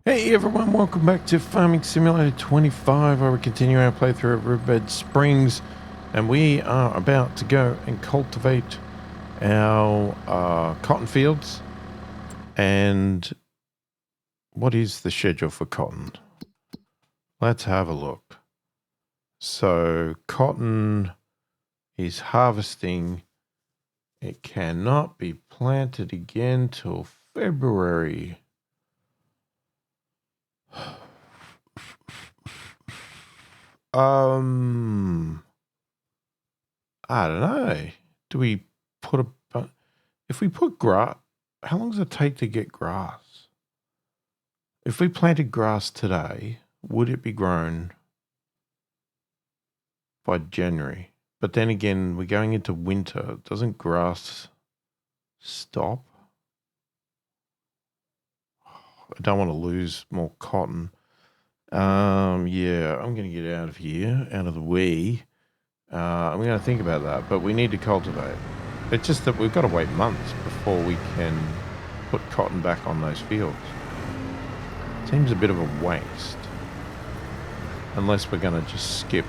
Hey everyone, welcome back to Farming Simulator 25, where we continue our playthrough of Riverbend Springs, and we are about to go and cultivate our cotton fields. And what is the schedule for cotton? Let's have a look. So cotton is harvesting. It cannot be planted again till February. I don't know. Do we put if we put grass, how long does it take to get grass? If we planted grass today, would it be grown by January? But then again, we're going into winter. Doesn't grass stop? I don't want to lose more cotton. Yeah, I'm going to get out of here, out of the way. I'm going to think about that, but we need to cultivate. It's just that we've got to wait months before we can put cotton back on those fields. Seems a bit of a waste. Unless we're going to just skip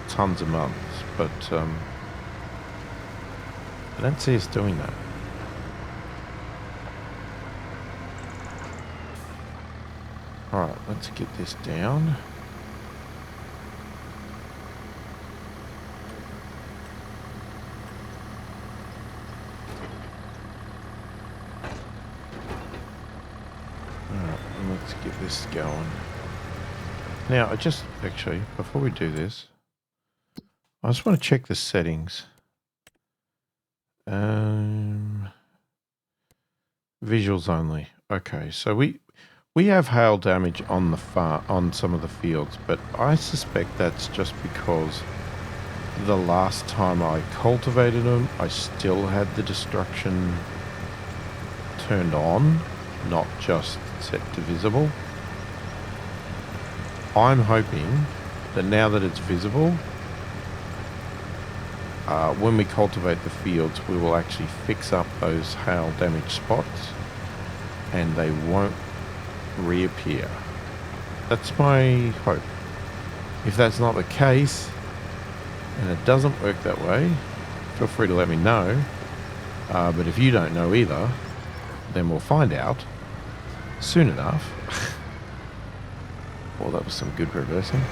tons of months, but I don't see us doing that. Alright, let's get this down. Alright, let's get this going. Now, actually, before we do this, I just want to check the settings. Visuals only. Okay, so we have hail damage on the on some of the fields, but I suspect that's just because the last time I cultivated them, I still had the destruction turned on, not just set to visible. I'm hoping that now that it's visible, when we cultivate the fields, we will actually fix up those hail damage spots and they won't reappear. That's my hope. If that's not the case and it doesn't work that way, feel free to let me know. But if you don't know either, then we'll find out soon enough. Well, that was some good reversing.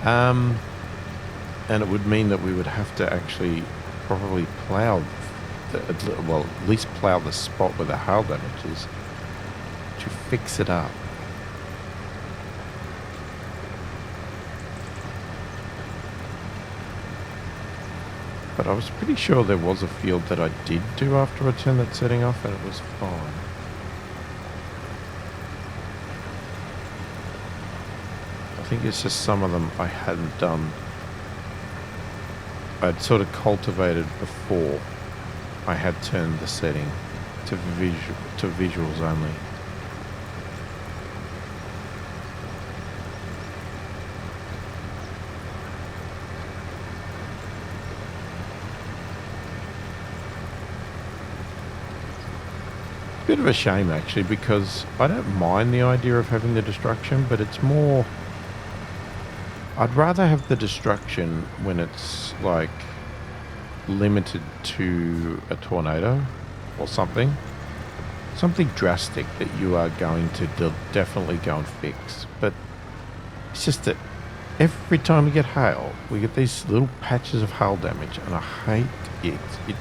And it would mean that we would have to actually probably plow, well, at least plow the spot where the hail damage is to fix it up. But I was pretty sure there was a field that I did do after I turned that setting off and it was fine. I think it's just some of them I hadn't done. I'd sort of cultivated before I had turned the setting to visuals only. Bit of a shame actually, because I don't mind the idea of having the destruction, but it's more, I'd rather have the destruction when it's like limited to a tornado or something drastic that you are going to definitely go and fix. But it's just that every time we get hail, we get these little patches of hail damage, and I hate it. It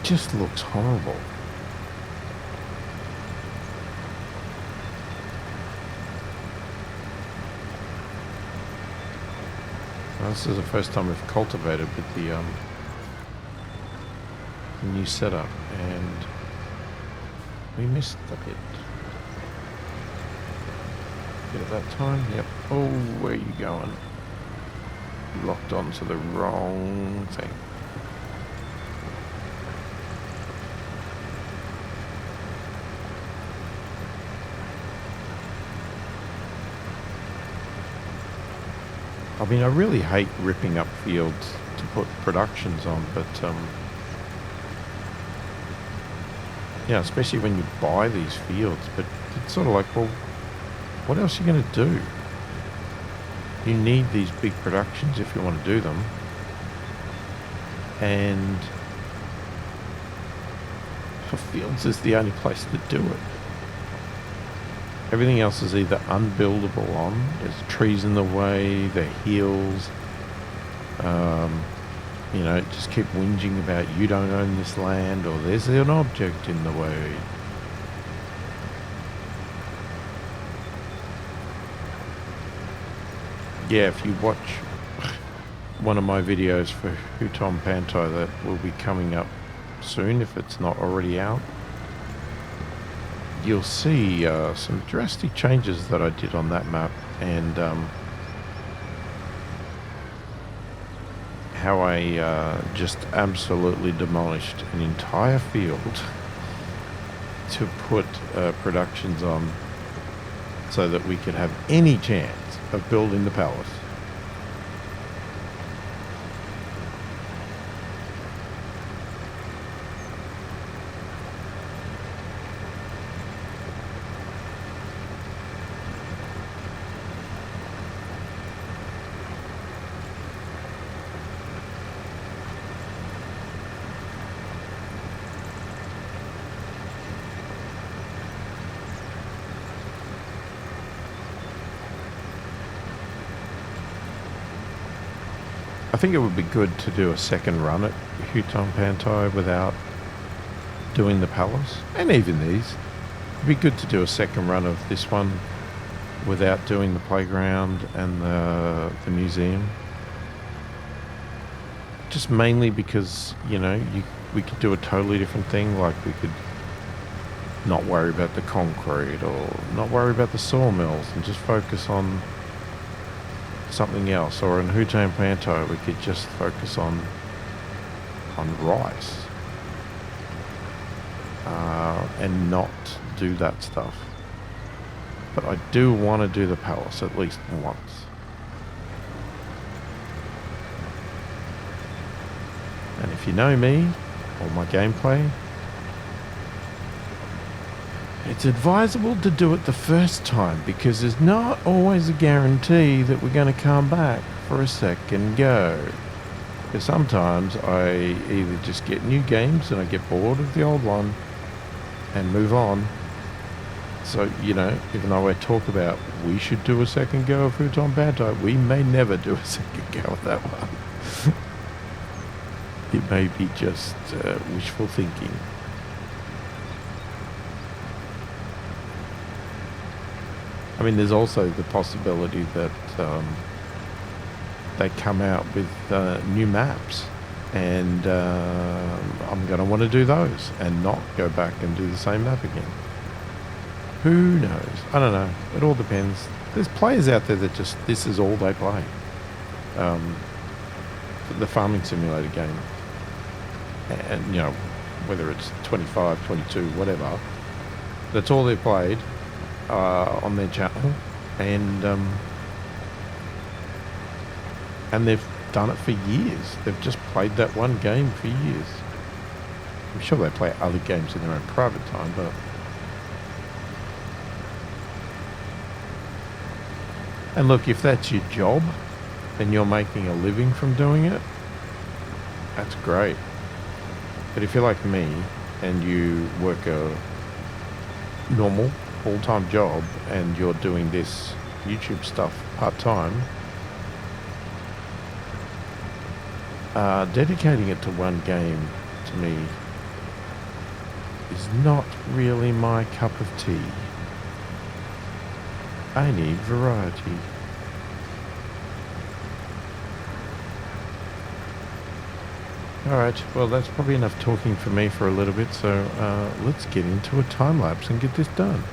just looks horrible. Well, this is the first time we've cultivated with the new setup, and we missed a bit. Get it that time? Yep. Oh, where are you going? You locked onto the wrong thing. I mean, I really hate ripping up fields to put productions on, but especially when you buy these fields. But it's sort of like, well, what else are you going to do? You need these big productions if you want to do them. And fields is the only place to do it. Everything else is either unbuildable on, there's trees in the way, there are hills, just keep whinging about you don't own this land or there's an object in the way. Yeah, if you watch one of my videos for Huton Pantai that will be coming up soon, if it's not already out, you'll see some drastic changes that I did on that map, and how I just absolutely demolished an entire field to put productions on so that we could have any chance of building the palace. I think it would be good to do a second run at Huton Pantai without doing the palace, and even these. It'd be good to do a second run of this one without doing the playground and the museum. Just mainly because, we could do a totally different thing, like we could not worry about the concrete or not worry about the sawmills and just focus on something else. Or in Huton Pantai we could just focus on rice and not do that stuff. But I do want to do the palace at least once. And if you know me or my gameplay, it's advisable to do it the first time, because there's not always a guarantee that we're going to come back for a second go. Because sometimes I either just get new games and I get bored of the old one and move on. So, even though I talk about we should do a second go of Huton Pantai, we may never do a second go of that one. It may be just wishful thinking. I mean, there's also the possibility that they come out with new maps, and I'm going to want to do those and not go back and do the same map again. Who knows? I don't know. It all depends. There's players out there that just, this is all they play. The farming simulator game. And, whether it's 25, 22, whatever, that's all they've played on their channel, and they've done it for years. They've just played that one game for years. I'm sure they play other games in their own private time, but and look, if that's your job and you're making a living from doing it, that's great. But if you're like me and you work a normal full-time job and you're doing this YouTube stuff part-time, dedicating it to one game, to me, is not really my cup of tea. I need variety. Alright, well, that's probably enough talking for me for a little bit, so let's get into a time-lapse and get this done.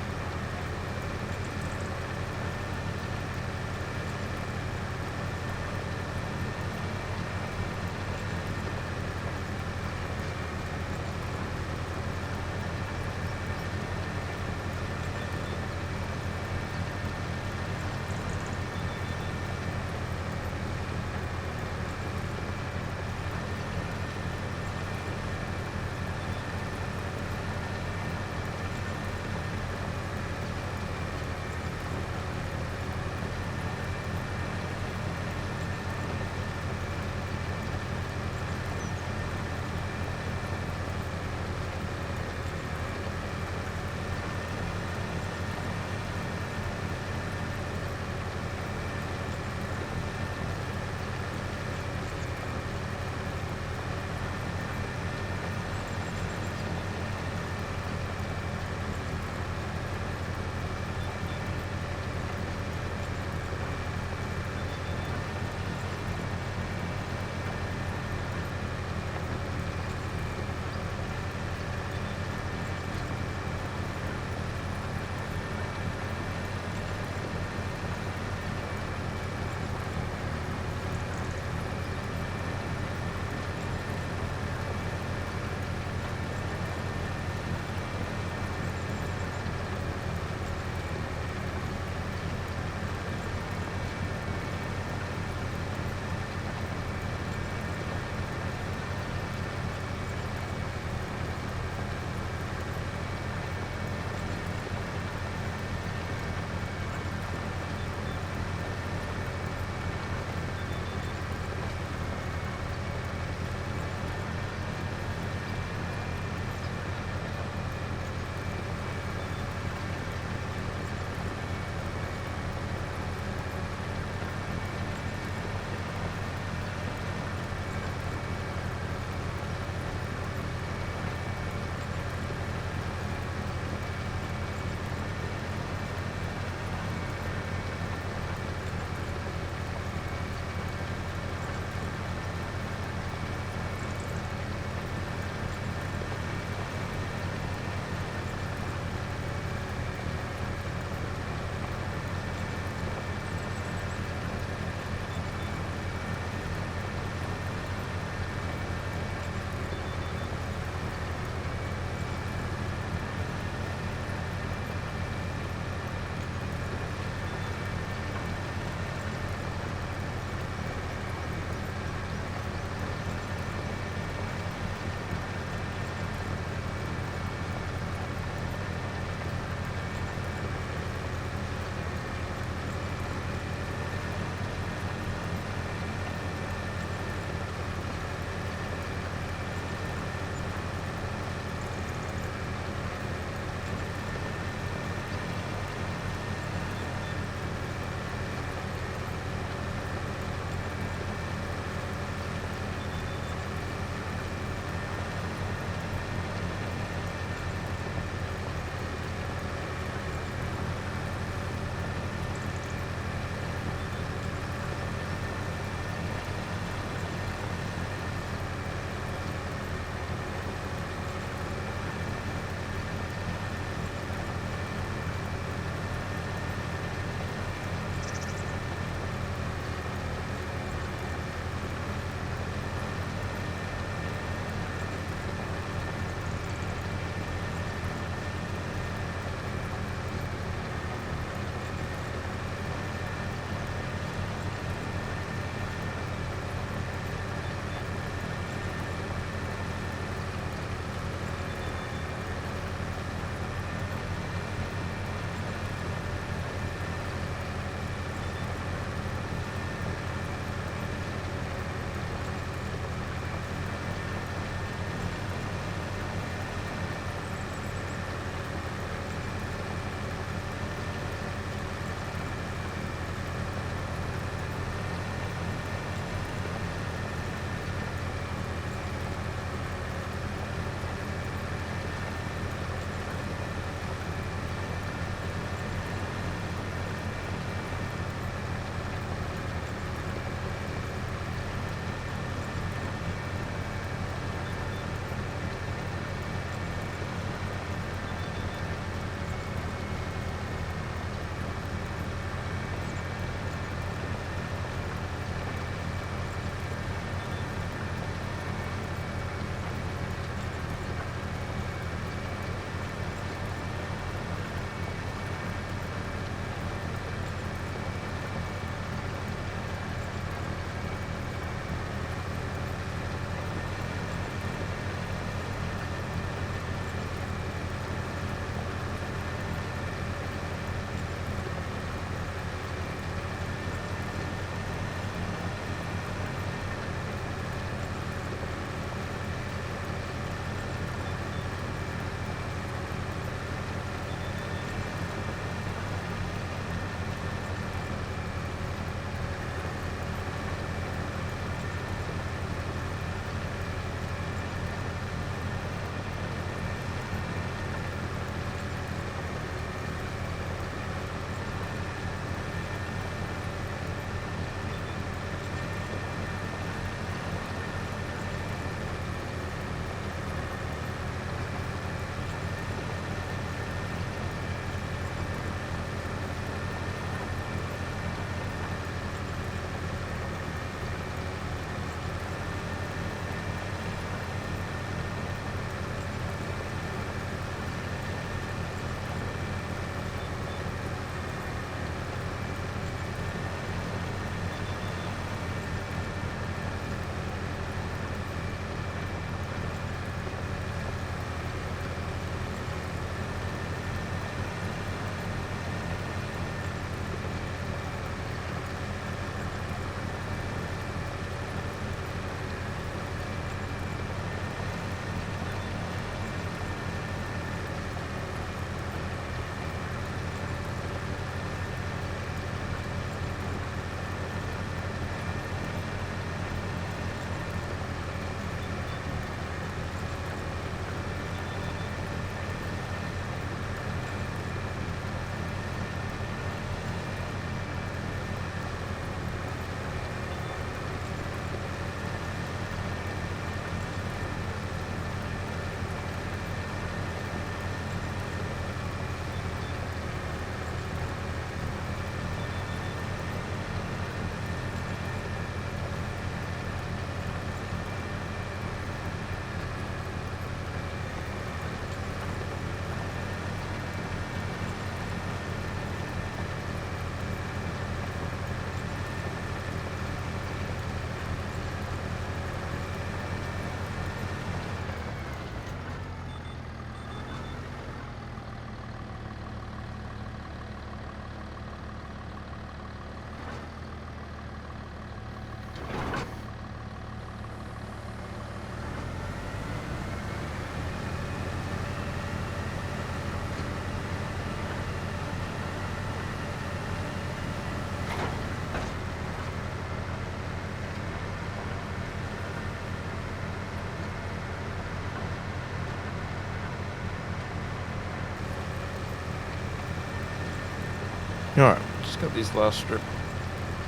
Alright, just got this last strip.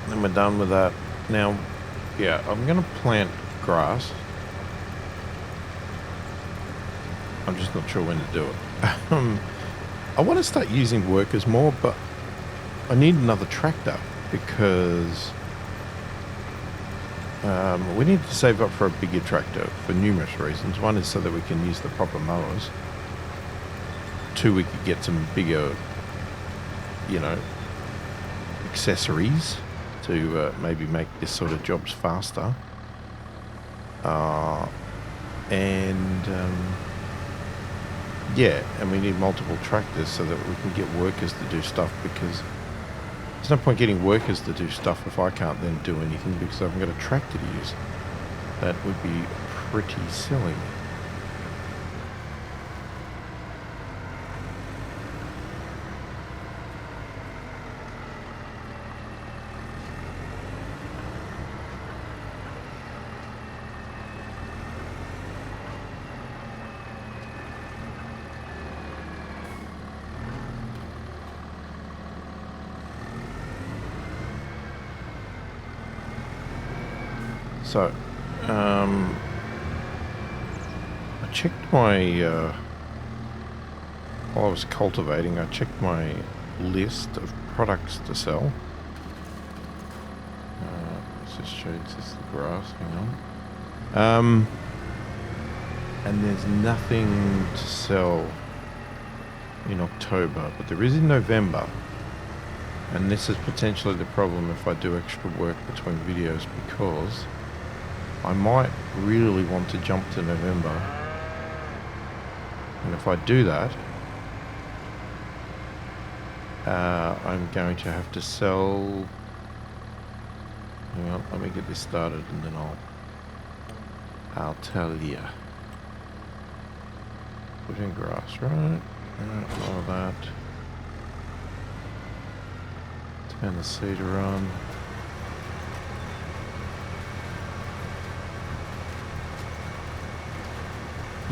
Then we're done with that. Now, yeah, I'm going to plant grass. I'm just not sure when to do it. I want to start using workers more, but I need another tractor because we need to save up for a bigger tractor for numerous reasons. One is so that we can use the proper mowers. Two, we could get some bigger, you know, accessories to maybe make this sort of jobs faster. Yeah, and we need multiple tractors so that we can get workers to do stuff, because there's no point getting workers to do stuff if I can't then do anything because I haven't got a tractor to use. That would be pretty silly. So, I checked my, while I was cultivating, I checked my list of products to sell. Let's just show you, this is the grass, hang on. And there's nothing to sell in October, but there is in November. And this is potentially the problem if I do extra work between videos, because I might really want to jump to November. And if I do that, I'm going to have to sell... Hang on, let me get this started and then I'll tell you. Put in grass, right? All of that. Turn the seeder on.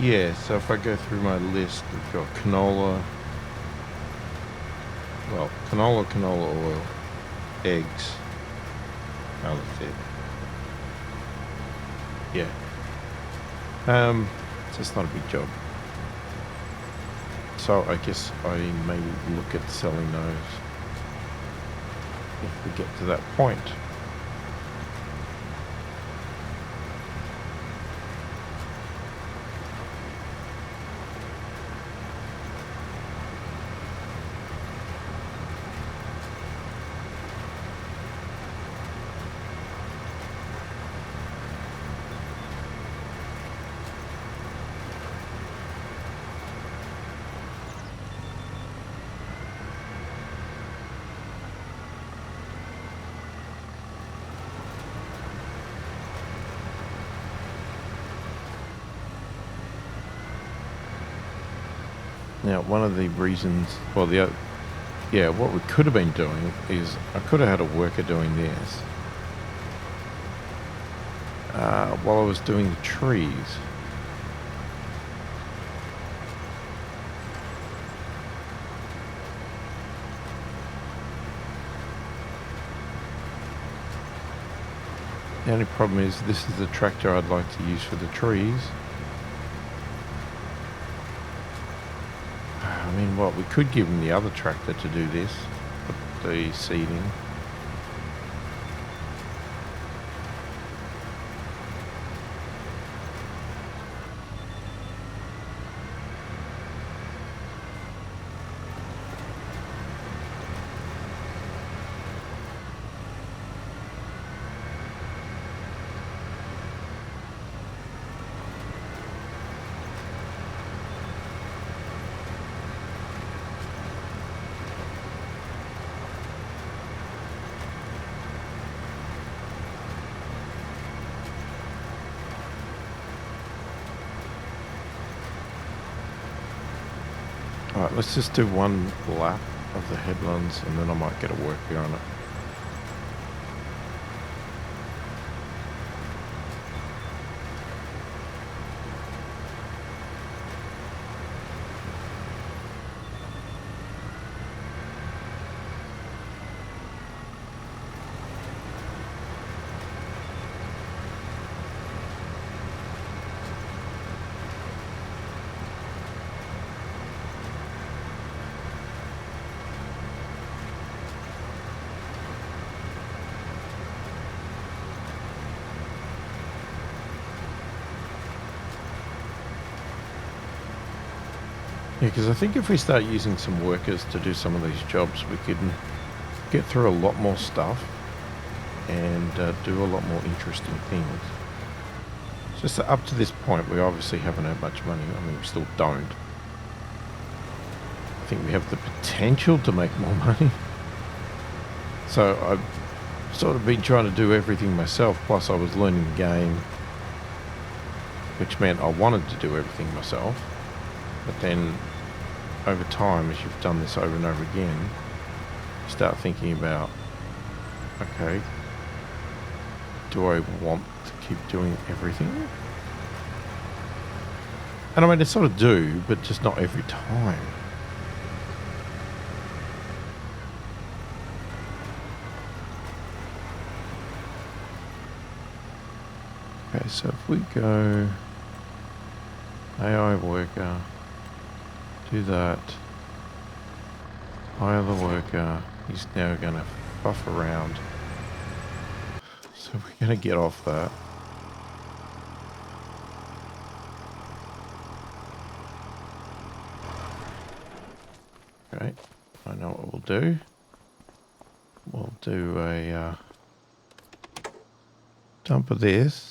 Yeah, so if I go through my list, we've got canola, well, canola oil, eggs, oh, that's it. Yeah. It's just not a big job. So I guess I may look at selling those if we get to that point. Now, one of the reasons, well, what we could have been doing is I could have had a worker doing this while I was doing the trees. The only problem is this is the tractor I'd like to use for the trees. I mean, what, we could give him the other tractor to do this, the seeding. Alright, let's just do one lap of the headlands and then I might get a worker on it. Yeah, because I think if we start using some workers to do some of these jobs, we can get through a lot more stuff and do a lot more interesting things. It's just that up to this point, we obviously haven't had much money. I mean, we still don't. I think we have the potential to make more money. So I've sort of been trying to do everything myself, plus I was learning the game, which meant I wanted to do everything myself. But then over time, as you've done this over and over again, you start thinking about, okay, do I want to keep doing everything? And I mean, I sort of do, but just not every time. Okay, so if we go AI worker, do that, hire the worker, he's now going to buff around. So we're going to get off that. Okay, I know what we'll do. We'll do a dump of this.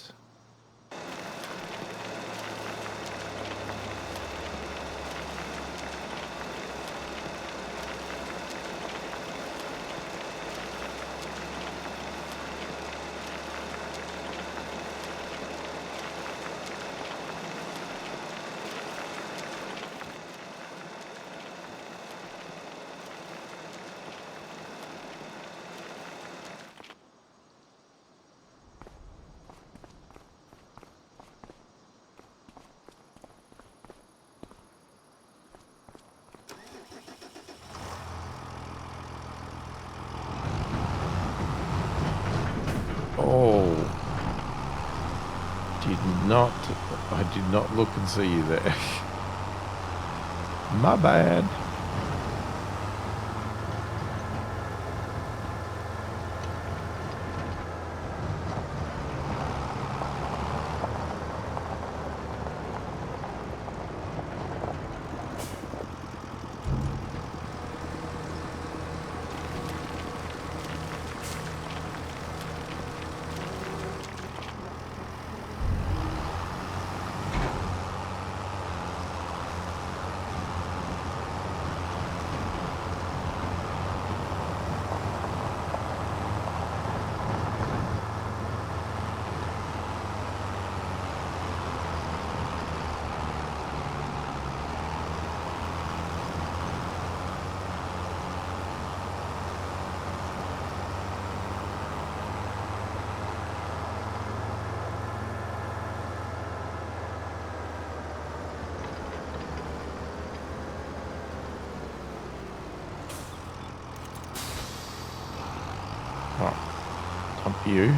Oh, I did not look and see you there. My bad. Oh, dump you.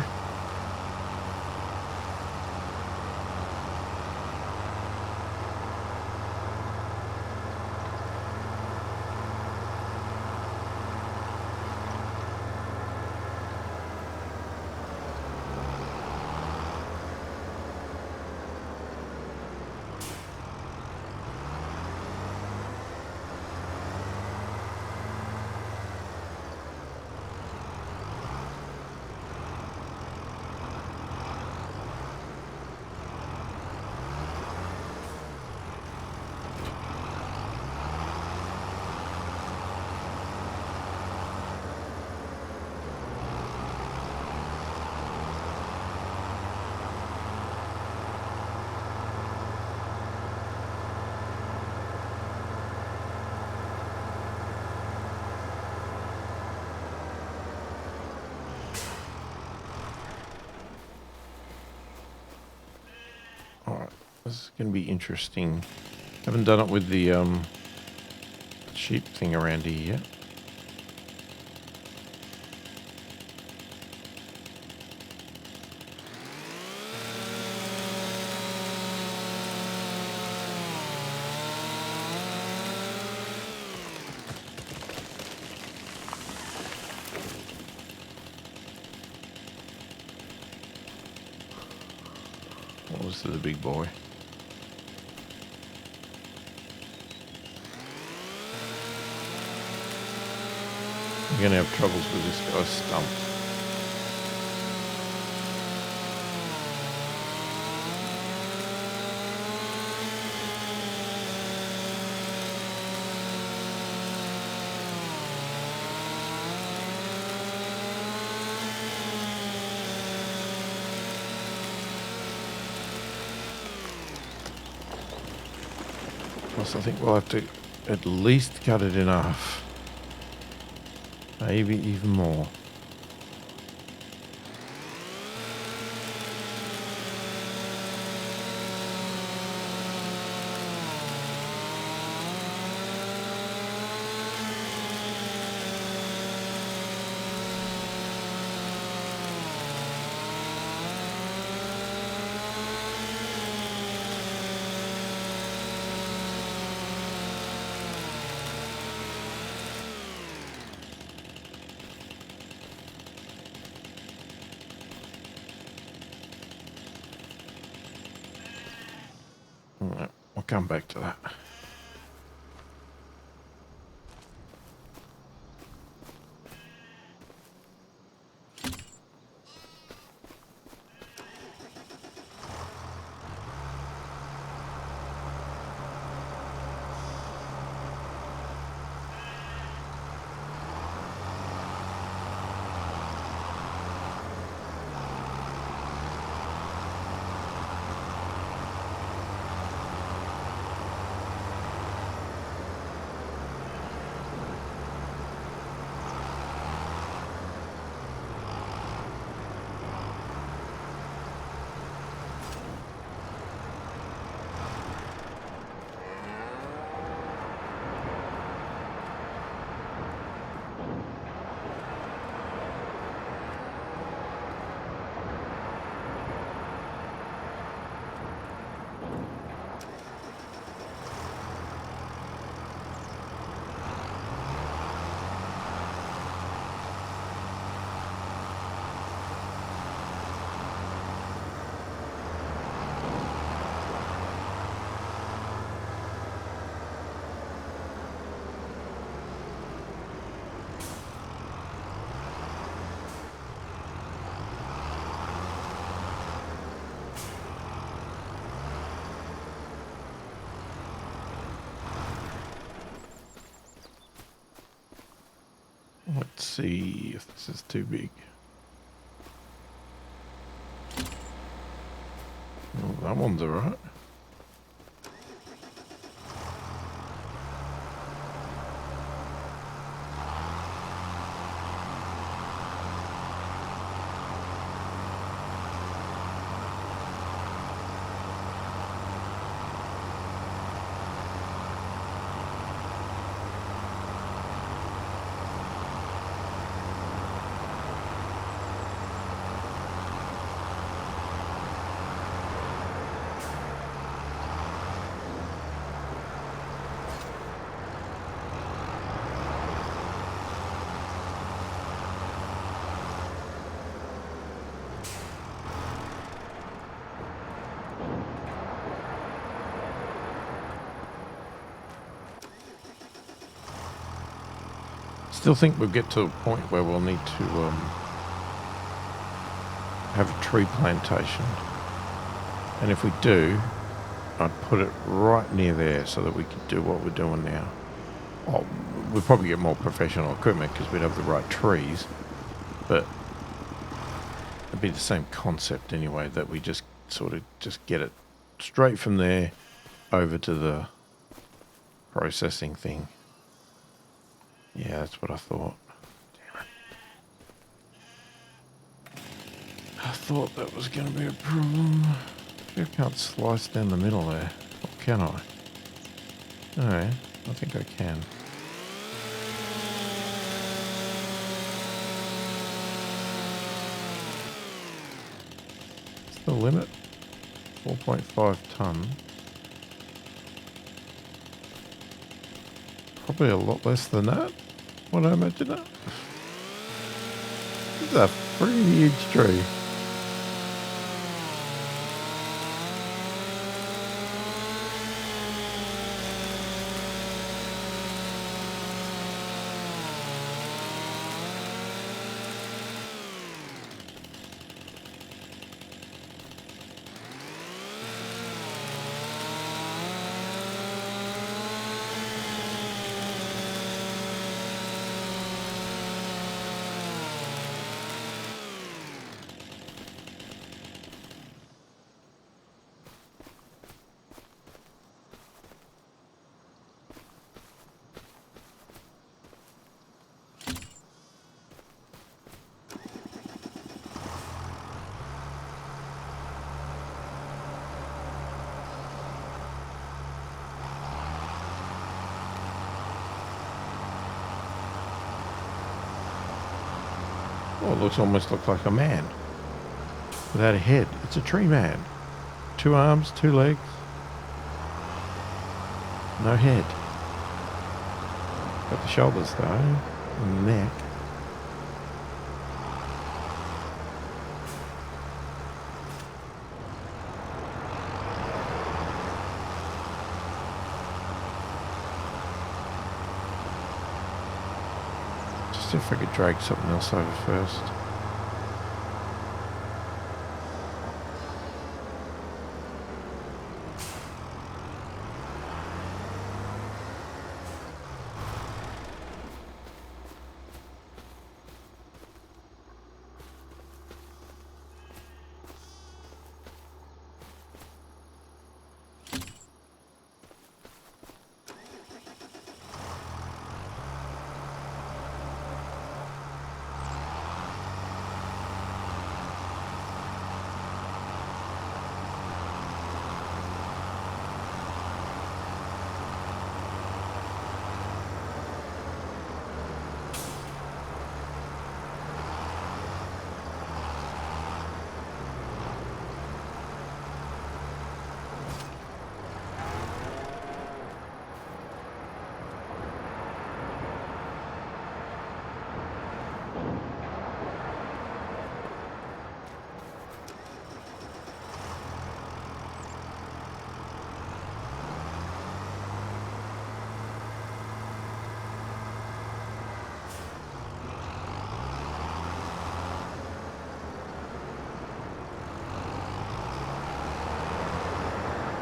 Alright, this is going to be interesting. Haven't done it with the sheep thing around here yet. What was the big boy? We're going to have troubles with this guy's stump. Plus, I think we'll have to at least cut it in half. Maybe even more. Alright, we'll come back to that. Let's see if this is too big. Oh, that one's alright. Still think we'll get to a point where we'll need to have a tree plantation, and if we do, I'd put it right near there so that we could do what we're doing now. Oh, we'd probably get more professional equipment because we'd have the right trees, but it'd be the same concept anyway, that we just sort of just get it straight from there over to the processing thing. Yeah, that's what I thought. Damn it. I thought that was going to be a problem. I can't slice down the middle there. Or can I? No, I think I can. What's the limit? 4.5 tonne. Probably a lot less than that. Would I imagine that? This is a pretty huge tree. Oh, it almost looks like a man without a head. It's a tree man. 2 arms, 2 legs, no head. Got the shoulders though, and the neck. Just if I could drag something else over first.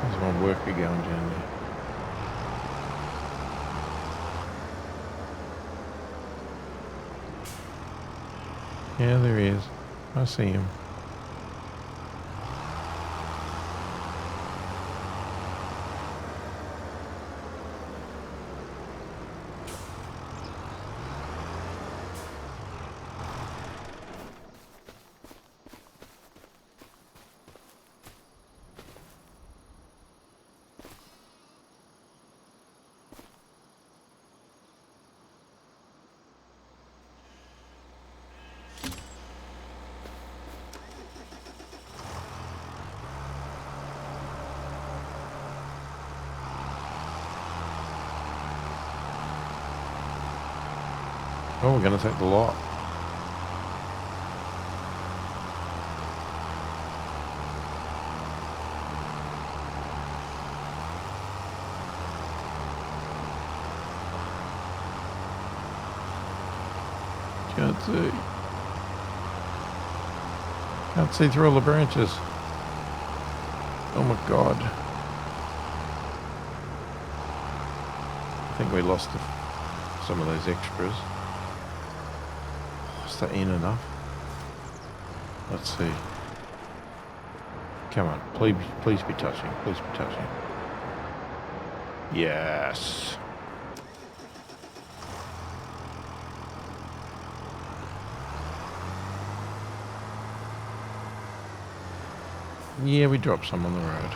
There's my worker going down there. Yeah, there he is. I see him. Oh, we're going to take the lot. Can't see. Can't see through all the branches. Oh my God. I think we lost some of those extras. Is that in enough? Let's see. Come on, please be touching. Please be touching. Yes. Yeah, we dropped some on the road.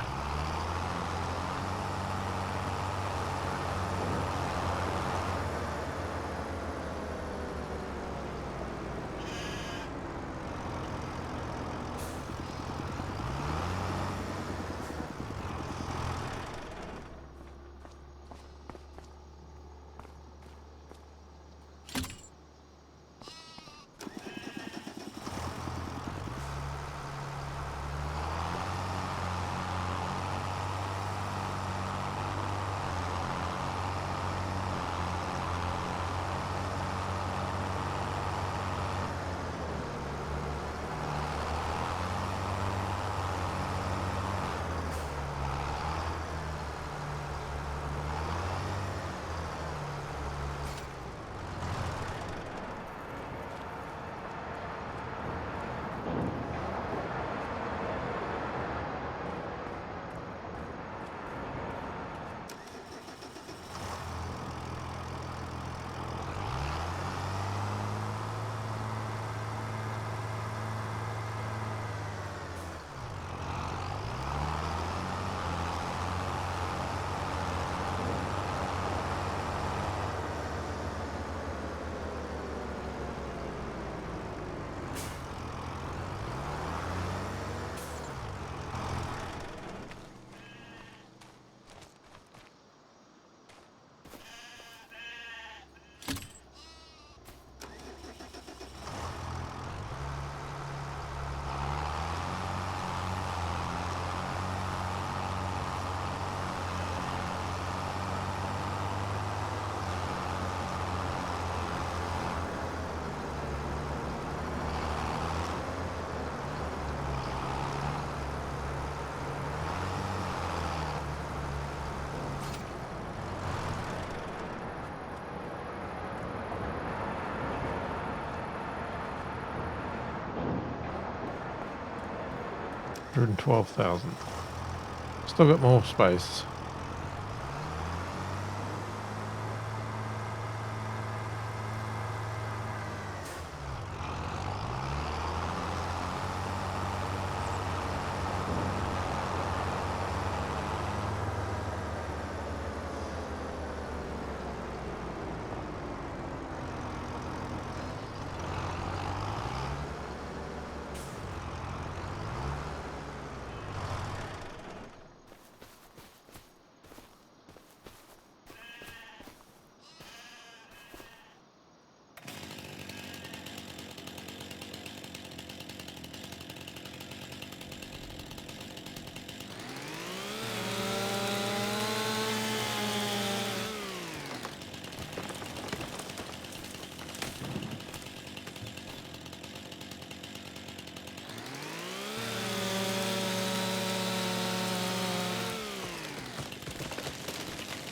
112,000. Still got more space.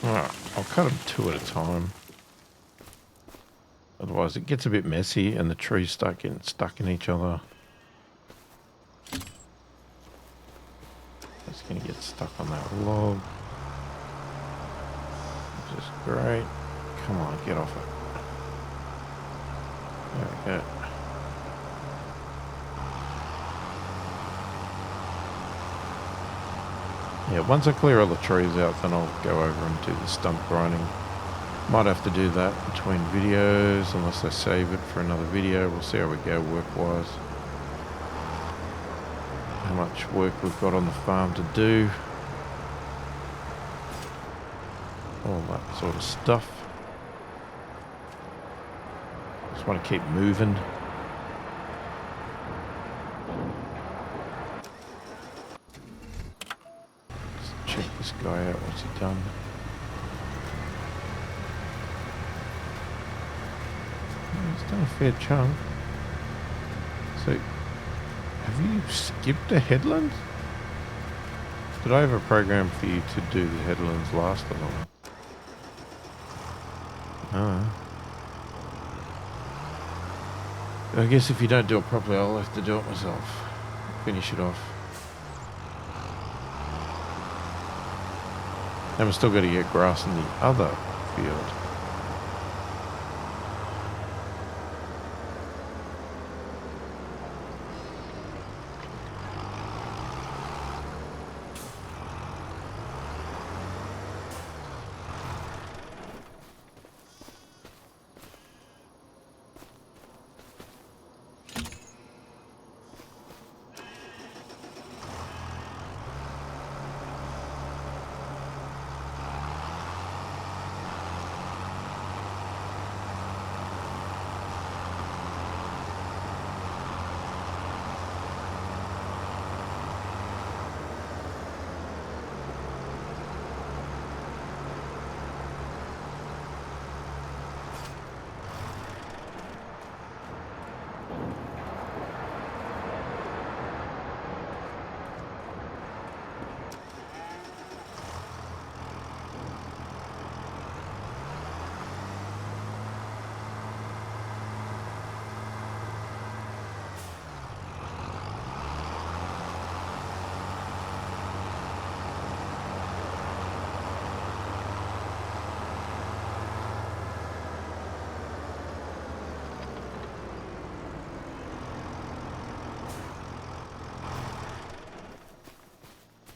Alright, I'll cut them 2 at a time. Otherwise it gets a bit messy and the trees start getting stuck in each other. It's going to get stuck on that log. Which is great. Come on, get off it. There we go. Yeah, once I clear all the trees out, then I'll go over and do the stump grinding. Might have to do that between videos, unless I save it for another video. We'll see how we go work-wise. How much work we've got on the farm to do. All that sort of stuff. Just want to keep moving. Check this guy out. What's he done? He's done a fair chunk. So, have you skipped the headlands? Did I have a program for you to do the headlands last or not? Oh. I guess if you don't do it properly, I'll have to do it myself. Finish it off. And we're still got to get grass in the other field.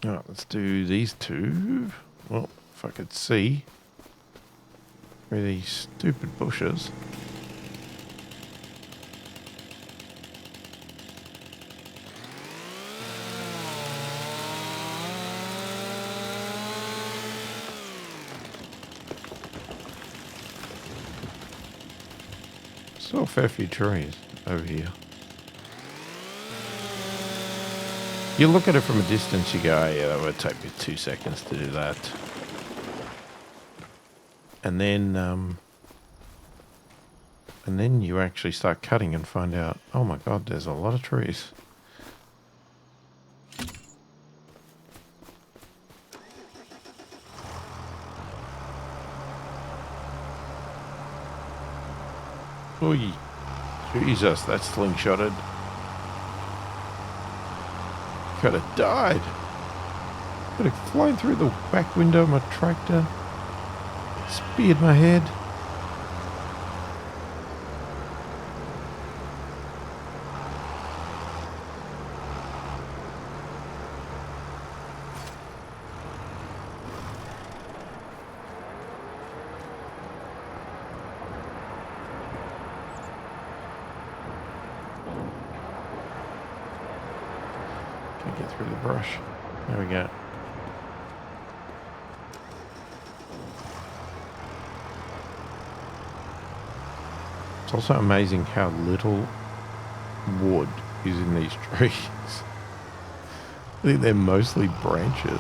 Alright, let's do these two. Well, if I could see through these stupid bushes. Still a fair few trees over here. You look at it from a distance, you go, oh, yeah, that would take me 2 seconds to do that. And then you actually start cutting and find out, oh my God, there's a lot of trees. Oy, Jesus, that's slingshotted. Could have died. Could have flown through the back window of my tractor. Speared my head. Can't get through the brush. There we go. It's also amazing how little wood is in these trees. I think they're mostly branches.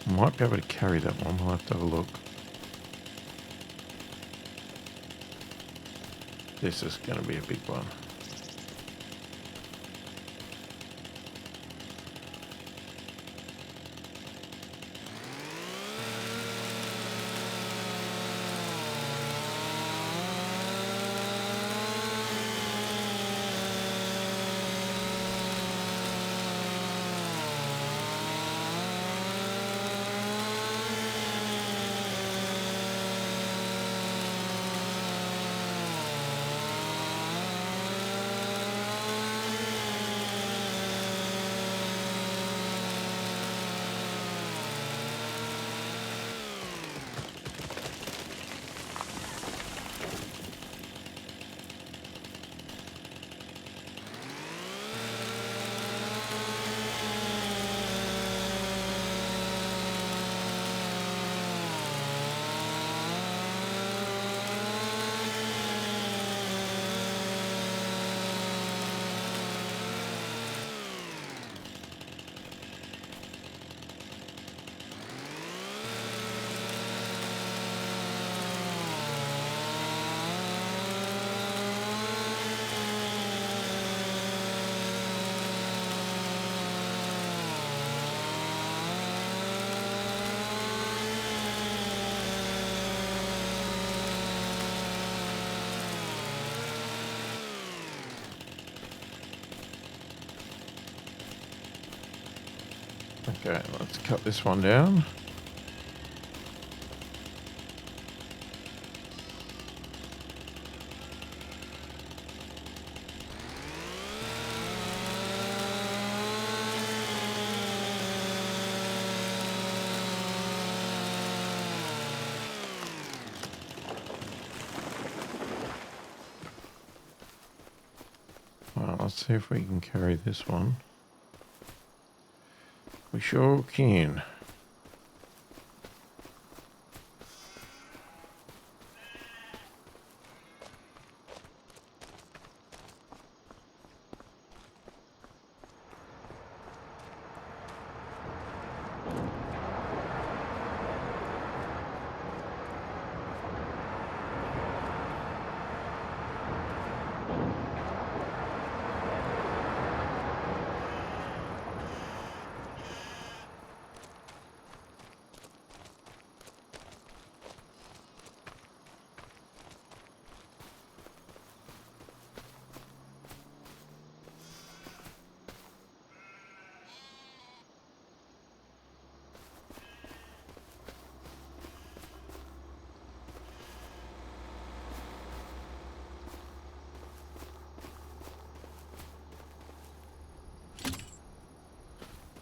Might be able to carry that one. We'll have to have a look. This is going to be a big one. Okay, let's cut this one down. Well, let's see if we can carry this one. We sure can.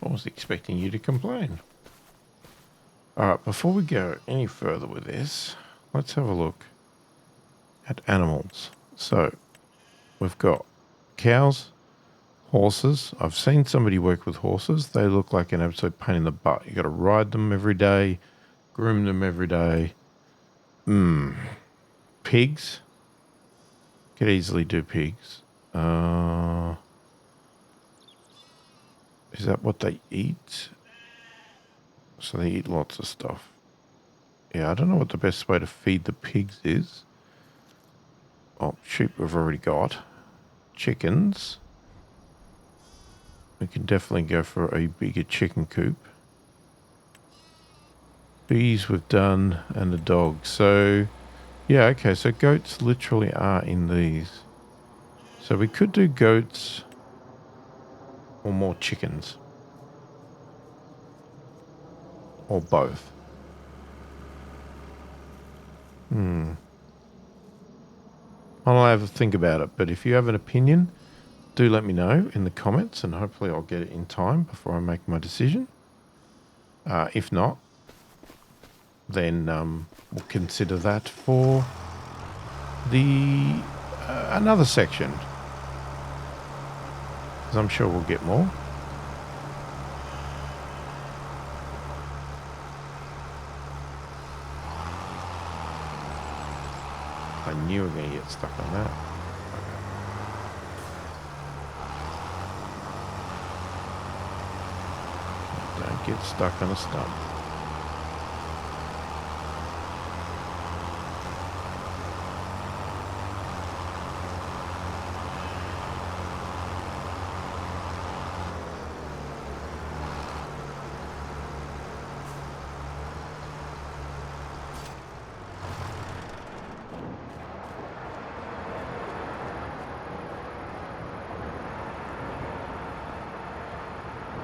I was expecting you to complain. Alright, before we go any further with this, let's have a look at animals. So, we've got cows, horses. I've seen somebody work with horses. They look like an absolute pain in the butt. You got to ride them every day, groom them every day. Pigs. Could easily do pigs. Is that what they eat? So they eat lots of stuff. Yeah, I don't know what the best way to feed the pigs is. Oh, sheep we've already got. Chickens. We can definitely go for a bigger chicken coop. Bees we've done, and a dog. So, yeah, okay, so goats literally are in these. So we could do goats or more chickens. Or both. I'll have a think about it, but if you have an opinion, do let me know in the comments, and hopefully I'll get it in time before I make my decision. If not, then we'll consider that for the another section, because I'm sure we'll get more. I knew we were going to get stuck on that. Okay. Don't get stuck on a stump.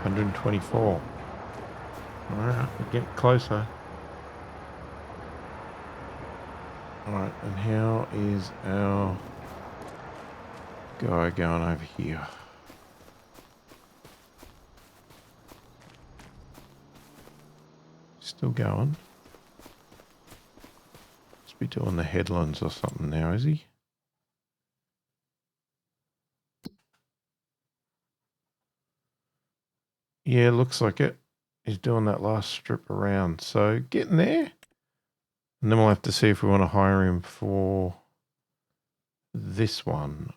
$124. Alright, we're getting closer. Alright, and how is our guy going over here? Still going. Must be doing the headlands or something now, is he? Yeah, looks like it. He's doing that last strip around. So getting there. And then we'll have to see if we want to hire him for this one.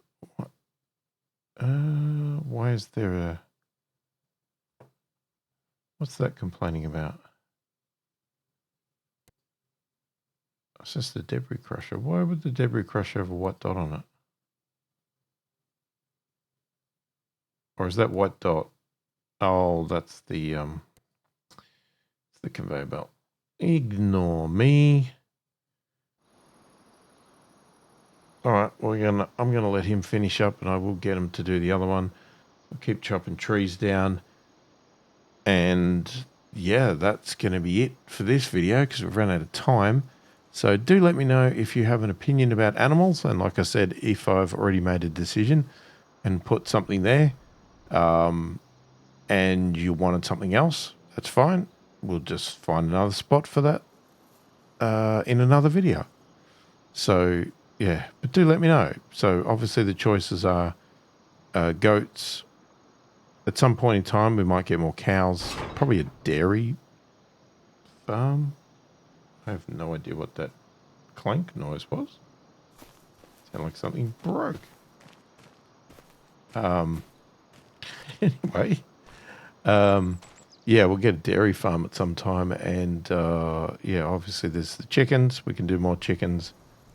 Why is there a... What's that complaining about? It's just the debris crusher. Why would the debris crusher have a white dot on it? Or is that white dot? Oh, that's the conveyor belt. Ignore me. All right, I'm gonna let him finish up, and I will get him to do the other one. I'll keep chopping trees down, and yeah, that's gonna be it for this video because we've run out of time. So do let me know if you have an opinion about animals, and like I said, if I've already made a decision and put something there, and you wanted something else, that's fine. We'll just find another spot for that in another video. So yeah, but do let me know. So obviously the choices are goats, at some point in time, we might get more cows. Probably a dairy farm. I have no idea what that clank noise was. Sound like something broke. Anyway, yeah, we'll get a dairy farm at some time, and yeah, obviously there's the chickens. We can do more chickens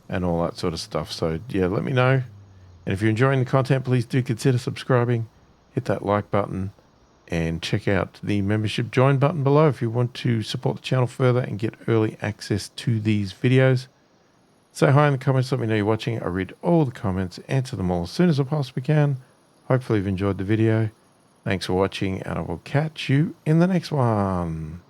and all that sort of stuff. So yeah, let me know. And if you're enjoying the content, please do consider subscribing, hit that like button, and check out the membership join button below if you want to support the channel further and get early access to these videos. Say hi in the comments, let me know you're watching. I read all the comments, answer them all as soon as I possibly can. Hopefully you've enjoyed the video. Thanks for watching, and I will catch you in the next one.